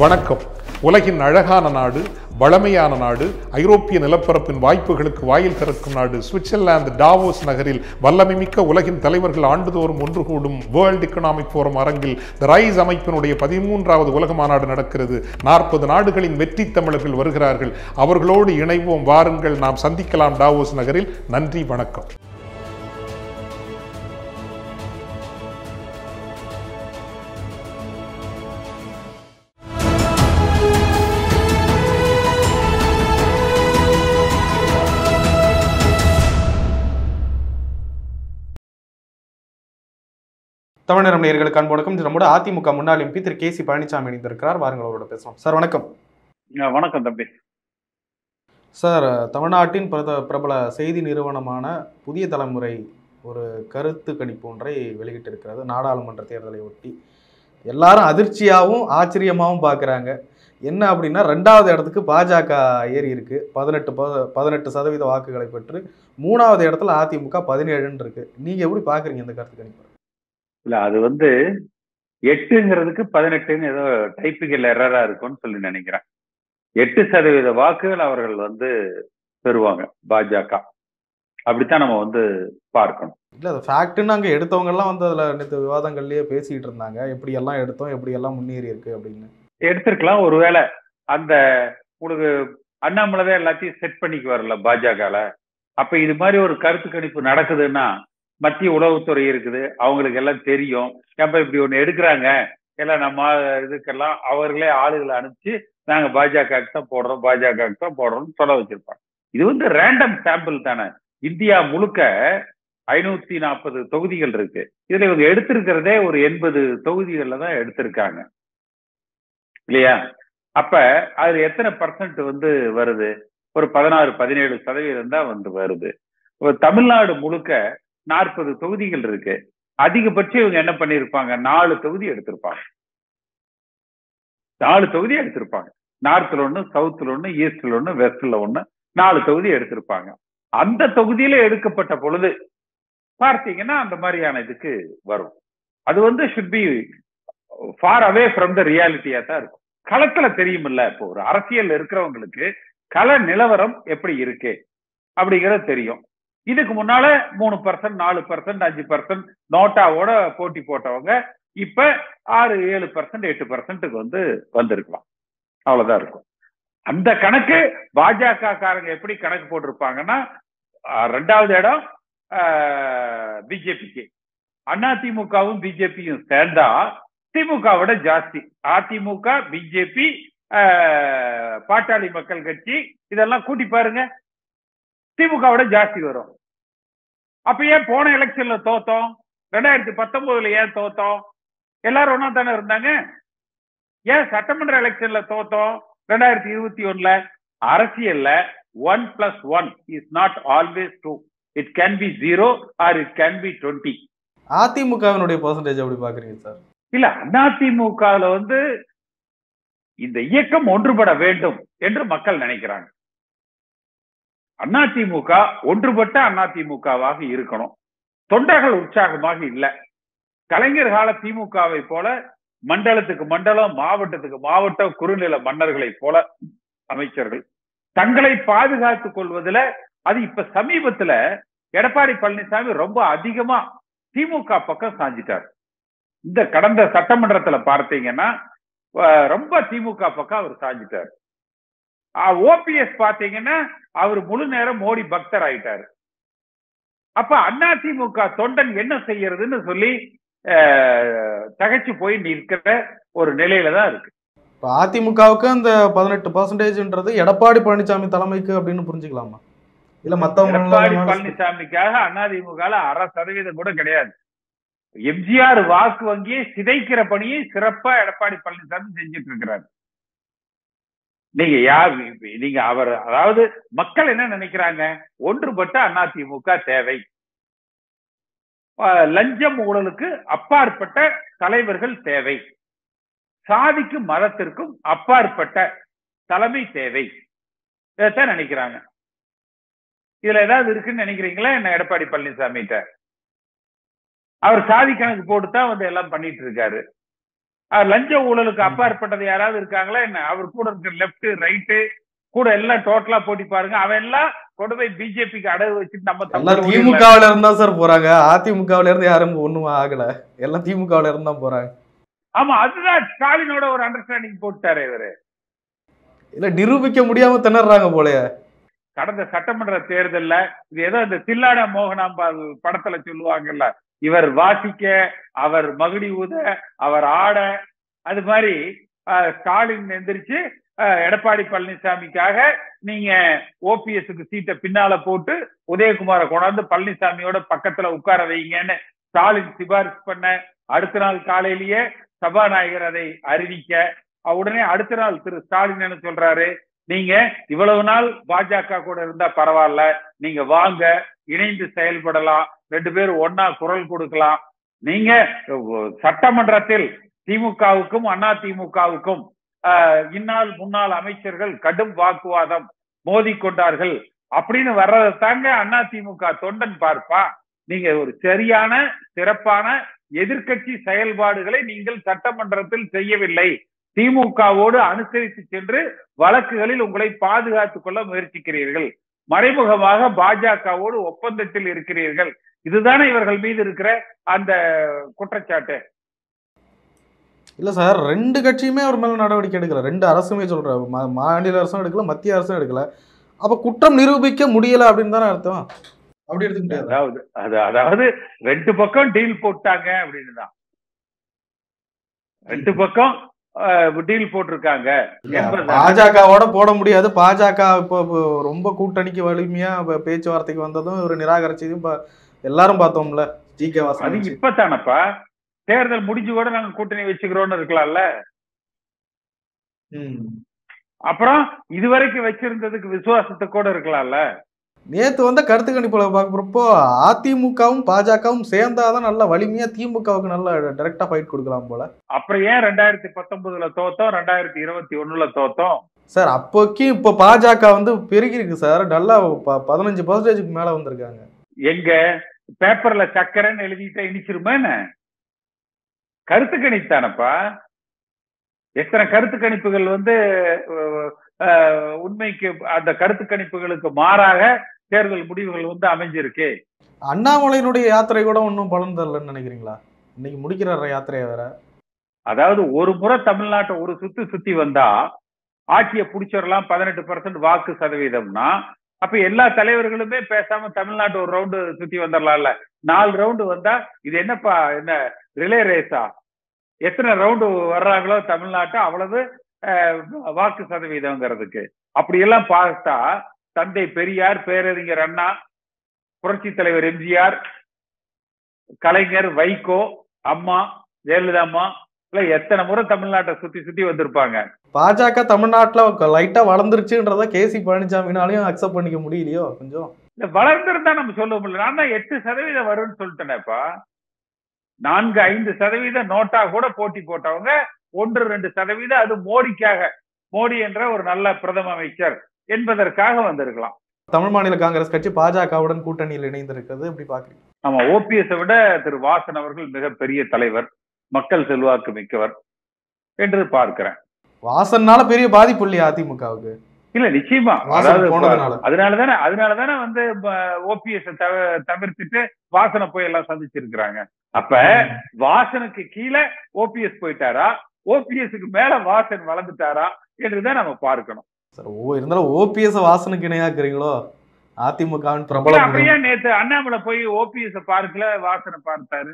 வணக்கம். உலகின் அழகான நாடு, வளமையான நாடு, ஐரோப்பிய நிலப்பரப்பின் வாய்ப்புகளுக்கு வாயில் திறக்கும் நாடு சுவிட்சர்லாந்து டாவோஸ் நகரில் வல்லமைமிக்க உலகின் தலைவர்கள் ஆண்டுதோறும் ஒன்று கூடும் வேர்ல்ட் எக்கனாமிக் ஃபோரம் அரங்கில் த ரைஸ் அமைப்பினுடைய 13வது உலக மாநாடு நடக்கிறது. 40 நாடுகளின் வெற்றி தமிழர்கள் வருகிறார்கள். அவர்களோடு இணைவோம், வாருங்கள், நாம் சந்திக்கலாம் டாவோஸ் நகரில். நன்றி, வணக்கம். தமிழர் நேயர்களுக்கு அன்பு வணக்கம். நம்மோட அதிமுக முன்னாள் எம்பி திரு கே சி பழனிசாமி இணைந்திருக்கிறார். வாருங்கள், அவரோட பேசலாம். சார் வணக்கம். வணக்கம் தம்பி. சார், தமிழ்நாட்டின் பிரபல செய்தி நிறுவனமான புதிய தலைமுறை ஒரு கருத்து கணிப்பு ஒன்றை வெளியிட்டிருக்கிறது. நாடாளுமன்ற தேர்தலை ஒட்டி எல்லாரும் அதிர்ச்சியாகவும் ஆச்சரியமாகவும் பார்க்குறாங்க. என்ன அப்படின்னா, 2வது இடத்துக்கு பாஜக ஏறி இருக்கு. 18% வாக்குகளை பெற்று 3வது இடத்துல அதிமுக 17 இருக்கு. நீங்க எப்படி பாக்குறீங்க இந்த கருத்து கணிப்பு? இல்ல, அது 8ங்கிறதுக்கு 18 ஏதோ டைப்பிக்கல் எரரா இருக்கும்னு சொல்லி நினைக்கிறேன். 8% வாக்குகள் அவர்கள் பெறுவாங்க பாஜக. அப்படித்தான் நம்ம பார்க்கணும். இல்ல, அது ஃபேக்ட்னு அங்க எடுத்தவங்க எல்லாம் அதுல நேற்று விவாதங்கள்லயே பேசிட்டு இருந்தாங்க. எப்படி எல்லாம் எடுத்தோம், எப்படி எல்லாம் முன்னேறி இருக்கு அப்படின்னு. எடுத்திருக்கலாம். ஒருவேளை அந்த உங்களுக்கு அண்ணாமலை எல்லாத்தையும் செட் பண்ணிக்கு வரல பாஜகல. அப்ப இது மாதிரி ஒரு கருத்து கணிப்பு நடக்குதுன்னா மத்திய உளவுத்துறை இருக்குது, அவங்களுக்கு எல்லாம் தெரியும். ஏப்ப இப்படி ஒண்ணு எடுக்கிறாங்க, எல்லாம் நம்ம இதுக்கெல்லாம் அவர்களே ஆளுகளை அனுப்பிச்சு நாங்க பாஜகவுக்கு தான் போடுறோம், பாஜகவுக்கு தான் போடுறோம்னு சொல்ல வச்சிருப்பாங்க. இது ரேண்டம் சாம்பிள் தானே. இந்தியா முழுக்க 540 தொகுதிகள் இருக்கு. இதுல இவங்க எடுத்திருக்கிறதே ஒரு 80 தொகுதிகள்ல தான் எடுத்திருக்காங்க இல்லையா? அப்ப அதுல எத்தனை பர்சன்ட் வருது? ஒரு 16-17% தான் வருது. தமிழ்நாடு முழுக்க 40 தொகுதிகள் இருக்கு. அதிகபட்சம் இவங்க என்ன பண்ணிருப்பாங்க? 4 தொகுதி எடுத்திருப்பாங்க. 4 தொகுதி எடுத்திருப்பாங்க. நார்த்ல 1, சவுத்ல 1, ஈஸ்ட்ல 1, வெஸ்ட்ல 1, 4 தொகுதி எடுத்திருப்பாங்க. அந்த தொகுதியில எடுக்கப்பட்ட பொழுது பார்த்தீங்கன்னா அந்த மாதிரியான இதுக்கு வரும். அது should be far away from the reality-யா தான் இருக்கும். களத்துல தெரியுமில்ல, இப்போ ஒரு அரசியல் இருக்கிறவங்களுக்கு கள நிலவரம் எப்படி இருக்கு அப்படிங்கிறது தெரியும். இதுக்கு முன்னால 3%, 4%, 5% நோட்டாவோட போட்டி போட்டவங்க இப்ப 6-7%, 8%க்கு வந்திருக்கலாம். அவ்வளவுதான் இருக்கும். அந்த கணக்கு பாஜக காரங்க எப்படி கணக்கு போட்டிருப்பாங்கன்னா, 2வது இடம் பிஜேபிக்கு. அதிமுகவும் பிஜேபியும் சேர்ந்தா திமுகவோட ஜாஸ்தி. அதிமுக, பிஜேபி, பாட்டாளி மக்கள் கட்சி இதெல்லாம் கூட்டி பாருங்க, திமுகவோட ஜாஸ்தி வரும். அப்ப ஏன் போன எலெக்ஷன்ல தோத்தோம்? 2019 ஏன் தோத்தோம்? எல்லாரும் ஒன்னா தானே இருந்தாங்க. ஏன் சட்டமன்ற எலெக்ஷன்ல தோத்தோம் 2021? அரசியல்ல 1+1 is not always 2. It can be 0 R it can be 20. அதிமுகவினுடைய பெர்சன்டேஜ் எப்படி பாக்குறீங்க சார்? இல்ல, அதிமுகல இந்த இயக்கம் ஒன்றுபட வேண்டும் என்று மக்கள் நினைக்கிறாங்க. அதிமுக ஒன்றுபட்ட அதிமுகவாக இருக்கணும். தொண்டர்கள் உற்சாகமாக இல்ல. கலைஞர் கால திமுகவை போல மண்டலத்துக்கு மண்டலம், மாவட்டத்துக்கு மாவட்டம், குறுநில மன்னர்களை போல அமைச்சர்கள் தங்களை பாதுகாத்துக் கொள்வதில் அது இப்ப சமீபத்துல எடப்பாடி பழனிசாமி ரொம்ப அதிகமா திமுக பக்கம் சாஞ்சிட்டார். இந்த கடந்த சட்டமன்றத்துல பார்த்தீங்கன்னா ரொம்ப திமுக பக்கம் அவர் சாஞ்சிட்டார். ஓபிஎஸ் பாத்தீங்கன்னா அவர் முழு நேரம் மோடி பக்தர் ஆயிட்டாரு. அப்ப அதிமுக தொண்டன் என்ன செய்யறதுன்னு சொல்லி தகைச்சு போய் நிற்கிற ஒரு நிலையில தான் இருக்கு. இப்ப அதிமுகவுக்கு அந்த 18%ன்றது எடப்பாடி பழனிசாமி தலைமைக்கு அப்படின்னு புரிஞ்சுக்கலாமா? இல்ல மத்தவங்க? எடப்பாடி பழனிசாமிக்காக அதிமுக 1/2% கூட கிடையாது. எம்ஜிஆர் வாக்கு வங்கியை சிதைக்கிற பணியை சிறப்பா எடப்பாடி பழனிசாமி செஞ்சுட்டு இருக்கிறார். நீங்க அவர், அதாவது மக்கள் என்ன நினைக்கிறாங்க? ஒன்றுபட்ட அதிமுக தேவை. லஞ்சம் ஊழலுக்கு அப்பாற்பட்ட தலைவர்கள் தேவை. சாதிக்கும் மதத்திற்கும் அப்பாற்பட்ட தலைமை தேவை. இதைத்தான் நினைக்கிறாங்க. இதுல ஏதாவது இருக்குன்னு நினைக்கிறீங்களா என்ன எடப்பாடி பழனிசாமி? அவர் சாதி கணக்கு போட்டுதான் எல்லாம் பண்ணிட்டு இருக்காரு. லஞ்ச ஊழலுக்கு அப்பாற்பட்டது யாராவது இருக்காங்களா என்ன? அவர் கூட இருக்கிற லெப்ட் ரைட்டு கூட எல்லாம் டோட்டலா போட்டி பாருங்க. அவன் எல்லாம் கொண்டு போய் பிஜேபிக்கு அடகு வச்சுட்டு நம்ம எல்லாம் திமுகவுல இருந்தா சார் போறாங்க. அதிமுகவுல இருந்து யாரும் ஒண்ணும் ஆகல. எல்லாம் திமுகவுல இருந்து தான் போறாங்க. ஆமா, அதுதான் ஸ்டாலினோட ஒரு அண்டர்ஸ்டாண்டிங் போட்டாரு இவரு. இல்ல நிரூபிக்க முடியாம திணறாங்க போலயே. கடந்த சட்டமன்ற தேர்தல்ல இது ஏதோ இந்த தில்லாட மோகனாம்பாள் படத்துல சொல்லுவாங்கல்ல, இவர் வாசிக்க, அவர் மகுடி ஊத, அவர் ஆட, அது மாதிரி ஸ்டாலின் எந்திரிச்சு எடப்பாடி பழனிசாமிக்காக நீங்க ஓபிஎஸ்க்கு சீட்டை பின்னால போட்டு உதயகுமாரை கொண்டாந்து பழனிசாமியோட பக்கத்துல உட்கார வைங்கன்னு ஸ்டாலின் சிபாரிசு பண்ண, அடுத்த நாள் காலையிலேயே சபாநாயகர் அதை அறிவிக்க, உடனே அடுத்த நாள் திரு ஸ்டாலின் என்ன சொல்றாரு, நீங்க இவ்வளவு நாள் பாஜக கூட இருந்தா பரவாயில்ல, நீங்க வாங்க இணைந்து செயல்படலாம், 2 பேரும் ஒன்னா குரல் கொடுக்கலாம். நீங்க சட்டமன்றத்தில் திமுகவுக்கும் அண்ணா திமுகவுக்கும் இந்நாள் முன்னாள் அமைச்சர்கள் கடும் வாக்குவாதம் மோதி கொண்டார்கள் அப்படின்னு வர்றதை தாங்க அண்ணா திமுக தொண்டன் பார்ப்பா. நீங்க ஒரு சரியான சிறப்பான எதிர்கட்சி செயல்பாடுகளை நீங்கள் சட்டமன்றத்தில் செய்யவில்லை. திமுகவோடு அனுசரித்து சென்று வழக்குகளில் உங்களை பாதுகாத்துக் கொள்ள முயற்சிக்கிறீர்கள். மறைமுகமாக பாஜகவோடு ஒப்பந்தத்தில் இருக்கிறீர்கள். இதுதானே இவர்கள் மீது இருக்கிற அந்த குற்றச்சாட்டு. இல்ல சார், 2 கட்சியுமே அவர் மேல நடவடிக்கை எடுக்கல. 2 அரசுமே சொல்ற, மாநில அரசும் எடுக்கல, மத்திய அரசும் எடுக்கல. அப்ப குற்றம் நிரூபிக்க முடியல அப்படின்னு தானே அர்த்தம். அப்படி எடுத்துக்கிட்டே அதாவது 2 பக்கம் டீல் போட்டாங்க அப்படின்னு தான். 2 பக்கம் டீல் போட்டிருக்காங்க. பாஜகவோட போட முடியாது. பாஜக இப்போ ரொம்ப கூட்டணிக்கு வலிமையா பேச்சுவார்த்தைக்கு வந்ததும் ஒரு நிராகரிச்சதும் எல்லாரும் பார்த்தோம்ல. ஜி.கே. வாசன் அது இப்பதானப்பா தேர்தல் முடிஞ்சு கூட நாங்க கூட்டணி வச்சுக்கிறோம்னு இருக்கலாம்ல. அப்புறம் இதுவரைக்கும் வச்சிருந்ததுக்கு விசுவாசத்தை கூட இருக்கலாம்ல. நேத்து வந்த கருத்து கணிப்புல பாக்குறப்போ அதிமுகவும் பாஜகவும் சேர்ந்தாதான் நல்ல வலிமையா திமுகவுக்கு நல்ல டைரக்டா ஃபைட் கொடுக்கலாம் போல. அப்புறம் ஏன் 2019 தோத்தோம், 2021 தோத்தோம் சார்? அப்போக்கி இப்ப பாஜக பெருகி இருக்கு சார். நல்லா 15% மேல வந்திருக்காங்க. எங்க பேப்பர்ல சக்கரைன்னு எழுதிட்டா இனிச்சிருமா என்ன? கருத்து கணித்தானப்பா. எத்தனை கருத்து கணிப்புகள் உண்மைக்கு அந்த கருத்து கணிப்புகளுக்கு மாறாக தேர்தல் முடிவுகள் அமைஞ்சிருக்கு. அண்ணாமலையினுடைய யாத்திரை கூட ஒன்னும் பலன் தரலன்னு நினைக்கிறீங்களா? இன்னைக்கு முடிக்கிற யாத்திரையை வேற. அதாவது ஒரு முறை தமிழ்நாட்டை ஒரு சுத்தி வந்தா ஆட்சியை பிடிச்சிடலாம் 18% வாக்கு சதவீதம்னா, அப்ப எல்லா தலைவர்களுமே பேசாம தமிழ்நாட்டு ஒரு ரவுண்டு சுத்தி வந்துடலாம்ல. 4 ரவுண்டு வந்தா இது என்னப்பா என்ன ரிலே ரேஸா? எத்தனை ரவுண்டு வர்றாங்களோ தமிழ்நாட்டை அவ்வளவு வாக்கு சதவீதம்ங்கிறதுக்கு. அப்படியெல்லாம் பார்த்தா தந்தை பெரியார், பேரறிஞர் அண்ணா, புரட்சி தலைவர் எம்ஜிஆர், கலைஞர், வைகோ, அம்மா ஜெயலலிதா அம்மா எத்தனை முறை தமிழ்நாட்டை சுத்தி வந்திருப்பாங்க. பாஜக தமிழ்நாட்டுல லைட்டா வளர்ந்துருச்சுன்றத கேசி பழனிசாமினாலையும் அக்செப்ட் பண்ணிக்க முடியலையோ? கொஞ்சம் வளர்ந்துருந்தா நம்ம சொல்ல முடியல. நான் தான் 8% வரும்னு சொல்லிட்டேனேப்பா. 4-5% நோட்டா கூட போட்டி போட்டவங்க 1-2% அது மோடிக்காக, மோடி என்ற ஒரு நல்ல பிரதம அமைச்சர் என்பதற்காக வந்திருக்கலாம். தமிழ் மாநில காங்கிரஸ் கட்சி பாஜகவுடன் கூட்டணியில் இணைந்திருக்கிறது எப்படி பாக்குறீங்க? ஆமா, ஓபிஎஸ் விட திரு வாசன் அவர்கள் மிகப்பெரிய தலைவர், மக்கள் செல்வாக்கு மிக்கவர் என்று பார்க்கிறேன். வாசன்னால பெரிய பாதிப்பு இல்லையா அதிமுகவுக்கு? இல்ல, நிச்சயமா. அதனாலதானே ஓபிஎஸ் தவிர்த்துட்டு வாசனை போய் எல்லாம் சந்திச்சிருக்கிறாங்க. அப்ப வாசனுக்கு கீழே ஓபிஎஸ் போயிட்டாரா, ஓபிஎஸ்க்கு மேல வாசன் வளர்ந்துட்டாரா என்றுதான் நம்ம பார்க்கணும். இருந்தாலும் ஓபிஎஸ் வாசனுக்கு இணையாக்குறீங்களோ? அதிமுகவின் பிரபலம் அப்படியே நேத்து அண்ணாமலை போய் ஓபிஎஸ் பார்க்கல, வாசனை பார்த்தாரு.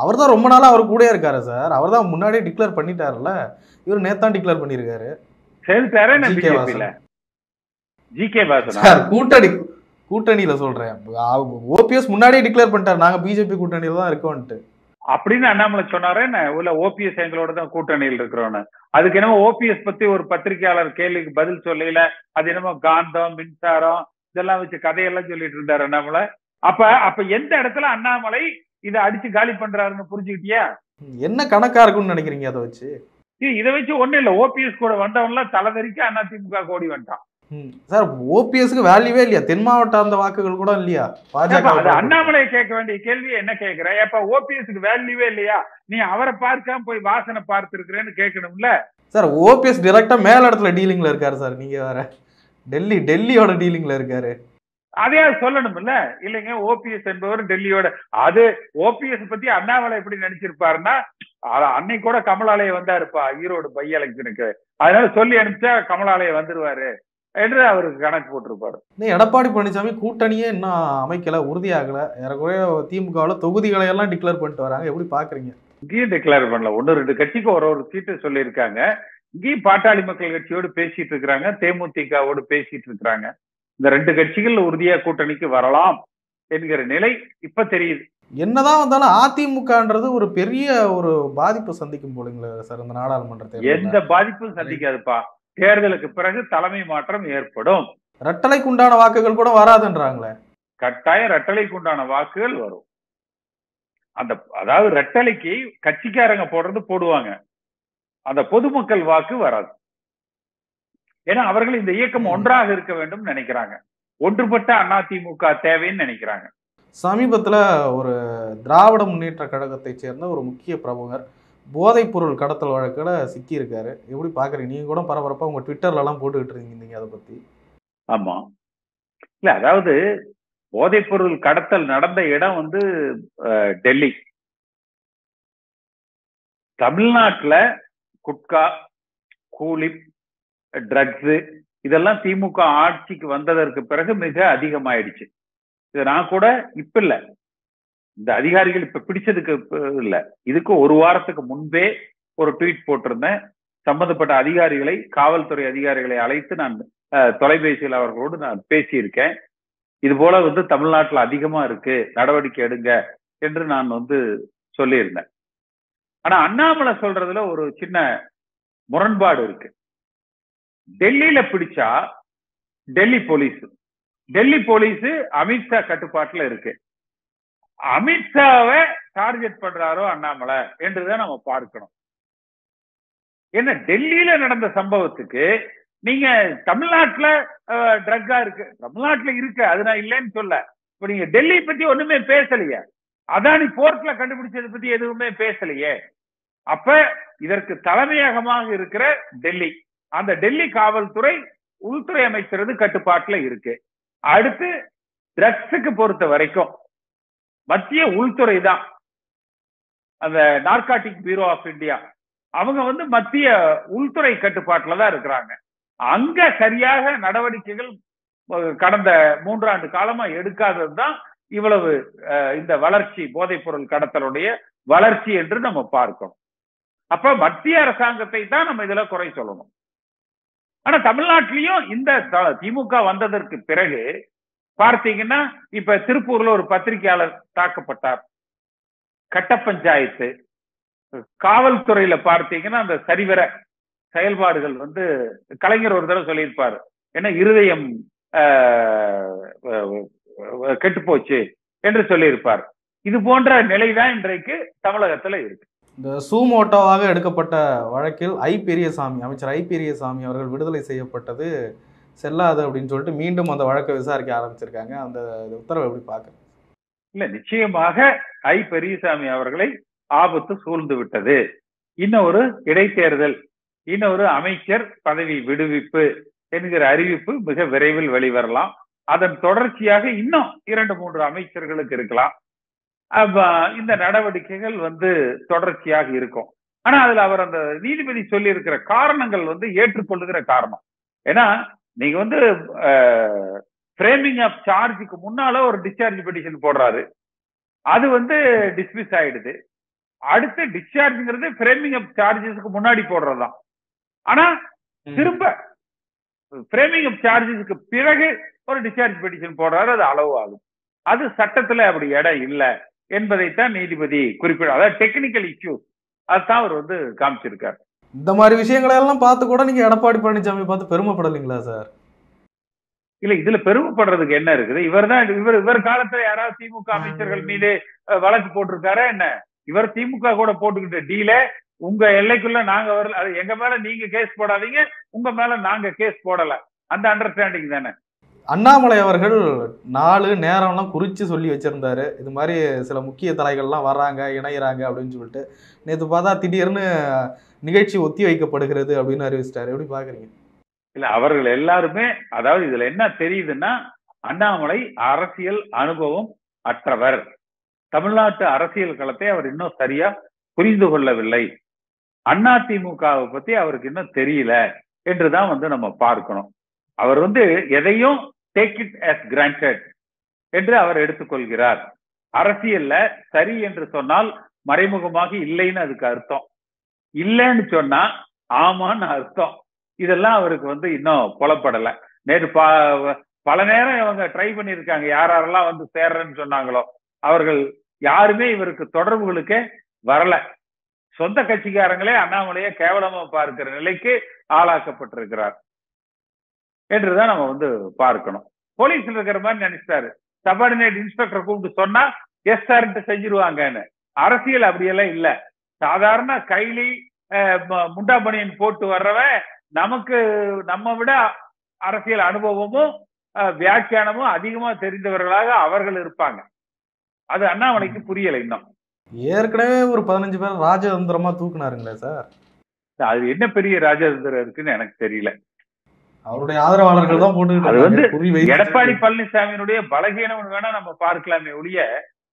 அவர் தான் ரொம்ப நாளா அவர் கூட இருக்காரு சார். அவர் தான் முன்னாடியே டிக்ளேர் பண்ணிட்டாருல. இவர் நேத்தான் டிக்ளேர் பண்ணிருக்காரு. கூட்டணியில சொல்றேன். ஓபிஎஸ் முன்னாடியே டிக்ளேர் பண்ணிட்டாரு, நாங்க பிஜேபி கூட்டணியில தான் இருக்கோம்ட்டு அப்படின்னு அண்ணாமலை சொன்னாரு. உள்ள ஓபிஎஸ் எங்களோட தான் கூட்டணியில் இருக்கிறோன்னு. அதுக்கு என்னமோ ஓபிஎஸ் பத்தி ஒரு பத்திரிகையாளர் கேள்விக்கு பதில் சொல்லல, அது என்னமோ காந்தம், மின்சாரம் இதெல்லாம் வச்சு கதையெல்லாம் சொல்லிட்டு இருந்தாரு அண்ணாமலை. அப்ப எந்த இடத்துல அண்ணாமலை இதை அடிச்சு காலி பண்றாருன்னு புரிஞ்சுக்கிட்டியா? என்ன கணக்கா இருக்கும்னு நினைக்கிறீங்க? அதை வச்சு ஒண்ணு இல்ல, ஓபிஎஸ் கூட வந்தவன்லாம் தலைவரிக்கு அதிமுக ஓடி வந்துட்டான். சார் ஓபிஎஸ்க்கு வேல்யூவே இல்லையா? தென் மாவட்ட அந்த வாக்குகள் கூட இல்லையா? பாஜக அது அண்ணாமலை கேட்க வேண்டிய கேள்வி என்ன கேட்கிற? ஏப்ப ஓபிஎஸ்க்கு வேல்யூவே இல்லையா? நீ அவரை பார்க்காம போய் வாசனை பார்த்திருக்கிறேன்னு கேட்கணும்ல. சார் ஓபிஎஸ் டைரக்டா மேல இடத்துல டீலிங்ல இருக்காரு சார். நீங்க வேற டெல்லியோட டீலிங்ல இருக்காரு. அதே சொல்லணும்ல. இல்லைங்க, ஓபிஎஸ் என்பவர் டெல்லியோட. அது ஓபிஎஸ் பத்தி அண்ணாமலை எப்படி நினைச்சிருப்பாருன்னா, அன்னைக்கு கூட கமலாலய வந்தாருப்பா ஈரோடு பை எலெக்ஷனுக்கு, அதனால சொல்லி அனுப்பிச்சா கமலாலய வந்துருவாரு என்று அவருக்கு கணக்கு போட்டிருப்பாரு. எடப்பாடி பழனிசாமி கூட்டணியே இன்னும் அமைக்கல, உறுதியாகல. ஏறக்குறைய திமுகவுல தொகுதிகளை எல்லாம் டிக்ளேர் பண்ணிட்டு வராங்க. எப்படி பாக்குறீங்க? இங்கேயும் டிக்ளேர் பண்ணல. 1-2 கட்சிக்கு ஒரு சீட்டு சொல்லியிருக்காங்க. இங்கேயும் பாட்டாளி மக்கள் கட்சியோடு பேசிட்டு இருக்கிறாங்க, தேமுதிகவோடு பேசிட்டு இருக்கிறாங்க. இந்த 2 கட்சிகள் உறுதியா கூட்டணிக்கு வரலாம் என்கிற நிலை இப்ப தெரியுது. என்னதான் வந்தாலும் அதிமுகன்றது ஒரு பெரிய ஒரு பாதிப்பு சந்திக்கும் போலீங்களா சார் இந்த நாடாளுமன்ற தேர்தல்? எந்த பாதிப்பும் சந்திக்காதுப்பா. தேர்தலுக்கு பிறகு தலைமை மாற்றம் ஏற்படும். ரெட்டலைக்கு உண்டான வாக்குகள் கூட வராதுன்றாங்களே. கட்டாயம் ரெட்டலைக்கு உண்டான வாக்குகள் வரும். அதாவது ரெட்டலைக்கு கட்சிக்காரங்க போடுறது போடுவாங்க, அந்த பொதுமக்கள் வாக்கு வராது. ஏன்னா அவர்கள் இந்த இயக்கம் ஒன்றாக இருக்க வேண்டும் நினைக்கிறாங்க. ஒன்றுபட்ட அதிமுக தேவைன்னு நினைக்கிறாங்க. சமீபத்துல ஒரு திராவிட முன்னேற்ற கழகத்தை சேர்ந்த ஒரு முக்கிய பிரமுகர் போதைப் பொருள் கடத்தல் வழக்குல சிக்கி இருக்காரு. எப்படி பாக்குறீங்க? நீங்க கூட பரபரப்பா உங்க ட்விட்டர்ல எல்லாம் போட்டுக்கிட்டு இருந்தீங்க அதை பத்தி. ஆமா, இல்ல அதாவது போதைப் பொருள் கடத்தல் நடந்த இடம் வந்து டெல்லி. தமிழ்நாட்டுல குட்கா, கூலிப், ட்ரக்ஸ் இதெல்லாம் திமுக ஆட்சிக்கு வந்ததற்கு பிறகு மிக அதிகமாயிடுச்சு. இது நான் கூட இப்ப இல்ல, இந்த அதிகாரிகள் இப்ப பிடிச்சதுக்கு இல்ல, இதுக்கு ஒரு வாரத்துக்கு முன்பே ஒரு ட்வீட் போட்டிருந்தேன். சம்பந்தப்பட்ட அதிகாரிகளை, காவல்துறை அதிகாரிகளை அழைத்து நான் தொலைபேசியில் அவர்களோடு நான் பேசியிருக்கேன். இது போல வந்து தமிழ்நாட்டில் அதிகமா இருக்கு, நடவடிக்கை எடுங்க என்று நான் வந்து சொல்லியிருந்தேன். ஆனா அண்ணாமலை சொல்றதுல ஒரு சின்ன முரண்பாடு இருக்கு. டெல்லியில பிடிச்சா டெல்லி போலீஸ் அமித்ஷா கட்டுப்பாட்டுல இருக்கு. அமித்ஷாவை டார்கெட் பண்றாரோ அண்ணாமலை என்றுதான் நம்ம பார்க்கணும். என்ன டெல்லியில நடந்த சம்பவத்துக்கு நீங்க தமிழ்நாட்டுல ட்ரக்கா இருக்கு, தமிழ்நாட்டுல இருக்கு, அது நான் இல்லைன்னு சொல்ல. இப்ப நீங்க டெல்லி பத்தி ஒண்ணுமே பேசலையே, அதானி போர்ட்ல கண்டுபிடிச்சதை பத்தி எதுவுமே பேசலையே. அப்ப இதற்கு தலைமையகமாக இருக்கிற டெல்லி, அந்த டெல்லி காவல்துறை உள்துறை அமைச்சரது கட்டுப்பாட்டுல இருக்கு. அடுத்து ட்ரக்ஸுக்கு பொறுத்த வரைக்கும் மத்திய உள்துறை தான், அந்த நார்காட்டிக் பியூரோ ஆஃப் இந்தியா, அவங்க வந்து மத்திய உள்துறை கட்டுப்பாட்டுல தான் இருக்கிறாங்க. அங்க சரியாக நடவடிக்கைகள் கடந்த 3 ஆண்டு காலமா எடுக்காதது தான் இவ்வளவு இந்த வளர்ச்சி, போதைப் பொருள் கடத்தலுடைய வளர்ச்சி என்று நம்ம பார்க்கணும். அப்ப மத்திய அரசாங்கத்தை தான் நம்ம இதுல குறை சொல்லணும். ஆனா தமிழ்நாட்டிலையும் இந்த திமுக வந்ததற்கு பிறகு பார்த்தீங்கன்னா, இப்ப திருப்பூர்ல ஒரு பத்திரிகையாளர் தாக்கப்பட்டார். கட்ட பஞ்சாயத்து, காவல்துறையில பார்த்தீங்கன்னா அந்த சரிவர செயல்பாடுகள் வந்து கலைஞர் ஒரு தடவை சொல்லியிருப்பாரு, ஏன்னா இருதயம் கெட்டு போச்சு என்று சொல்லியிருப்பார். இது போன்ற நிலைதான் இன்றைக்கு தமிழகத்துல இருக்கு. இந்த சூமோட்டோவாக எடுக்கப்பட்ட வழக்கில் அமைச்சர் ஐ பெரியசாமி அவர்கள் விடுதலை செய்யப்பட்டது செல்லாது அப்படின்னு சொல்லிட்டு மீண்டும் அந்த வழக்கை விசாரிக்க ஆரம்பிச்சிருக்காங்க. அந்த உத்தரவை எப்படி பாக்குறீங்க? இல்ல, நிச்சயமாக ஐ பெரியசாமி அவர்களை ஆபத்து சூழ்ந்து விட்டது. இன்னொரு இடைத்தேர்தல், இன்னொரு அமைச்சர் பதவி விடுவிப்பு என்கிற அறிவிப்பு மிக விரைவில் வெளிவரலாம். அதன் தொடர்ச்சியாக இன்னும் 2-3 அமைச்சர்களுக்கு இருக்கலாம். இந்த நடவடிக்கைகள் வந்து தொடர்ச்சியாக இருக்கும். ஆனா அதுல அவர் அந்த நீதிபதி சொல்லி இருக்கிற காரணங்கள் வந்து ஏற்றுக்கொள்ளுகிற காரணம். ஏன்னா நீங்க வந்து ஃப்ரேமிங் ஆஃப் சார்ஜுக்கு முன்னால ஒரு டிஸ்சார்ஜ் பெட்டிஷன் போடுறாரு, அது வந்து டிஸ்மிஸ் ஆயிடுது. அடுத்து டிஸ்சார்ஜ்ங்கிறது ஃப்ரேமிங் ஆஃப் சார்ஜஸ்க்கு முன்னாடி போடுறதுதான். ஆனா திரும்ப ஃப்ரேமிங் ஆஃப் சார்ஜஸ்க்கு பிறகு ஒரு டிஸ்சார்ஜ் பெட்டிஷன் போடுறாரு, அது அளவு ஆகும். அது சட்டத்துல அப்படி இடம் இல்லை என்பதைத்தான் நீதிபதி குறிப்பிட, அதாவது டெக்னிக்கல் இஷ்யூஸ் அதுதான் அவர் வந்து காமிச்சிருக்காரு. இந்த மாதிரி விஷயங்களை எல்லாம் பார்த்து கூட நீங்க எடப்பாடி பழனிசாமி பார்த்து பெருமைப்படலீங்களா சார்? இல்ல, இதுல பெருமைப்படுறதுக்கு என்ன இருக்குது? இவர் காலத்துல யாராவது திமுக அமைச்சர்கள் மீது வழக்கு போட்டிருக்காரா என்ன? இவர் திமுக கூட போட்டுக்கிட்ட டீல உங்க எல்லைக்குள்ள நாங்க வரல, அது எங்க மேல நீங்க கேஸ் போடாதீங்க, உங்க மேல நாங்க கேஸ் போடல அந்த அண்டர்ஸ்டாண்டிங் தானே. அண்ணாமலை அவர்கள் 4 நேரம்லாம் குறித்து சொல்லி வச்சிருந்தாரு, இது மாதிரி சில முக்கிய தலைகள்லாம் வர்றாங்க இணையிறாங்க அப்படின்னு சொல்லிட்டு. நேற்று பார்த்தா திடீர்னு நிகழ்ச்சி ஒத்தி வைக்கப்படுகிறது அப்படின்னு அறிவிச்சிட்டாரு. எப்படி பாக்குறீங்க? இல்ல, அவர்கள் எல்லாருமே, அதாவது இதுல என்ன தெரியுதுன்னா, அண்ணாமலை அரசியல் அனுபவம் அற்றவர், தமிழ்நாட்டு அரசியல் களத்தை அவர் இன்னும் சரியா புரிந்து கொள்ளவில்லை, அதிமுகவை பத்தி அவருக்கு இன்னும் தெரியல என்றுதான் நம்ம பார்க்கணும். அவர் எதையும் டேக் இட் as granted என்று அவர் எடுத்துக்கொள்கிறார். அரசியல்ல சரி என்று சொன்னால் மறைமுகமாக இல்லைன்னு அதுக்கு அர்த்தம், இல்லைன்னு சொன்னா ஆமான்னு அர்த்தம். இதெல்லாம் அவருக்கு இன்னும் புலப்படல. நேற்று பல நேரம் இவங்க ட்ரை பண்ணியிருக்காங்க, யாரெல்லாம் சேர்றேன்னு சொன்னாங்களோ அவர்கள் யாருமே இவருக்கு தொடர்புகளுக்கே வரல. சொந்த கட்சிக்காரங்களே அண்ணாமலையை கேவலமா பார்க்கிற நிலைக்கு ஆளாக்கப்பட்டிருக்கிறார் என்றுதான் நம்ம பார்க்கணும். போலீஸ்ல இருக்கிற மாதிரி நினைச்சிட்டாரு, சபார்டினேட் இன்ஸ்பெக்டர் கூப்பிட்டு சொன்னா எஸ் சார்ட்டு செஞ்சிருவாங்கன்னு. அரசியல் அப்படியெல்லாம் இல்ல. சாதாரண கைலி முண்டா பனியன் போட்டு வர்றவன் நமக்கு நம்ம விட அரசியல் அனுபவமும் வியாக்கியானமும் அதிகமா தெரிந்தவர்களாக அவர்கள் இருப்பாங்க. அது அண்ணாமலைக்கு புரியல இன்னும். ஏற்கனவே ஒரு 15 பேர் ராஜதந்திரமா தூக்குனாருங்களே சார், அது என்ன பெரிய ராஜதந்திரம் இருக்குன்னு எனக்கு தெரியல. அவருடைய ஆதரவாளர்கள் தான் போட்டு. அது எடப்பாடி பழனிசாமியினுடைய பலகீனம் வேணா நம்ம பார்க்கலாமே ஒழிய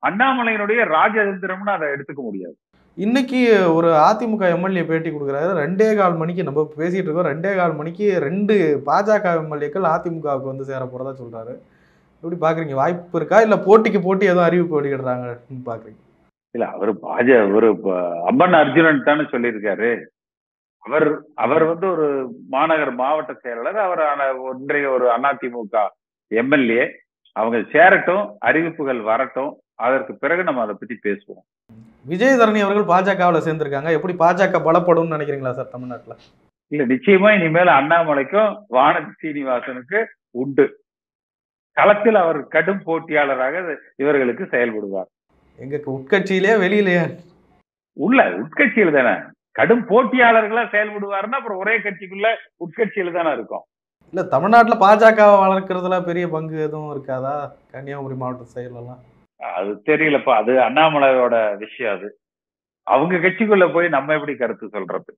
அண்ணாமலையினுடைய ராஜதந்திரம்னு அதை எடுத்துக்க முடியாது. இன்னைக்கு ஒரு அதிமுக எம்எல்ஏ பேட்டி கொடுக்குறாரு, 2:15 மணிக்கு நம்ம பேசிட்டு இருக்கோம், 2:15 மணிக்கு 2 பாஜக எம்எல்ஏக்கள் அதிமுகவுக்கு சேர போறதா சொல்றாரு. எப்படி பாக்குறீங்க? வாய்ப்பு இருக்கா, இல்ல போட்டிக்கு போட்டி ஏதோ அறிவிப்பு வெளியிடுறாங்கன்னு பாக்குறீங்க? இல்ல, அவர் ஒரு அம்பன் அர்ஜுனன் தானே சொல்லியிருக்காரு. அவர் ஒரு மாநகர் மாவட்ட செயலாளர், அவர் இன்றைய ஒரு அதிமுக எம்எல்ஏ. அவங்க சேரட்டும், அறிவிப்புகள் வரட்டும், அதற்கு பிறகு நம்ம அதை பத்தி பேசுவோம். விஜயதரணி அவர்கள் பாஜகவில் சேர்ந்திருக்காங்க, எப்படி பாஜக பலப்படும் நினைக்கிறீங்களா சார் தமிழ்நாட்டுல? இல்ல, நிச்சயமா இனிமேல் அண்ணாமலைக்கும் வானதி சீனிவாசனுக்கு உண்டு. களத்தில் அவர் கடும் போட்டியாளராக இவர்களுக்கு செயல்படுவார். எங்க உட்கட்சியிலே வெளியிலேயே? உட்கட்சியில தானே கடும் போட்டியாளர்களா செயல்படுவாருன்னா அப்புறம் ஒரே கட்சிக்குள்ள உட்கட்சியில தானே இருக்கும். இல்ல, தமிழ்நாட்டுல பாஜகவை வளர்க்கறதுல பெரிய பங்கு எதுவும் இருக்காதா? கன்னியாகுமரி மாவட்ட செயலெல்லாம் அது தெரியலப்பா, அது அண்ணாமலையோட விஷயம். அது அவங்க கட்சிக்குள்ள போய் நம்ம எப்படி கருத்து சொல்றது?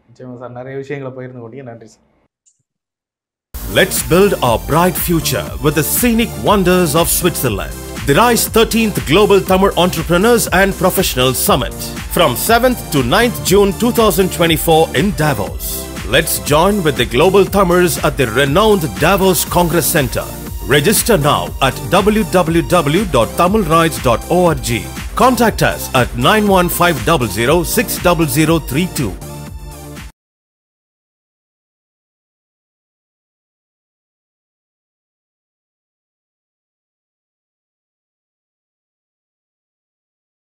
நிச்சயமா சார், நிறைய விஷயங்களை பகிர்ந்து கொண்டீங்க, நன்றி sir. Let's build our bright future with the scenic wonders of Switzerland. The RISE 13th Global Tamil Entrepreneurs and Professionals Summit from 7th to 9th June 2024 in Davos. Let's join with the global Tamils at the renowned Davos Congress Center. Register now at www.tamilrides.org. Contact us at 91500 60032.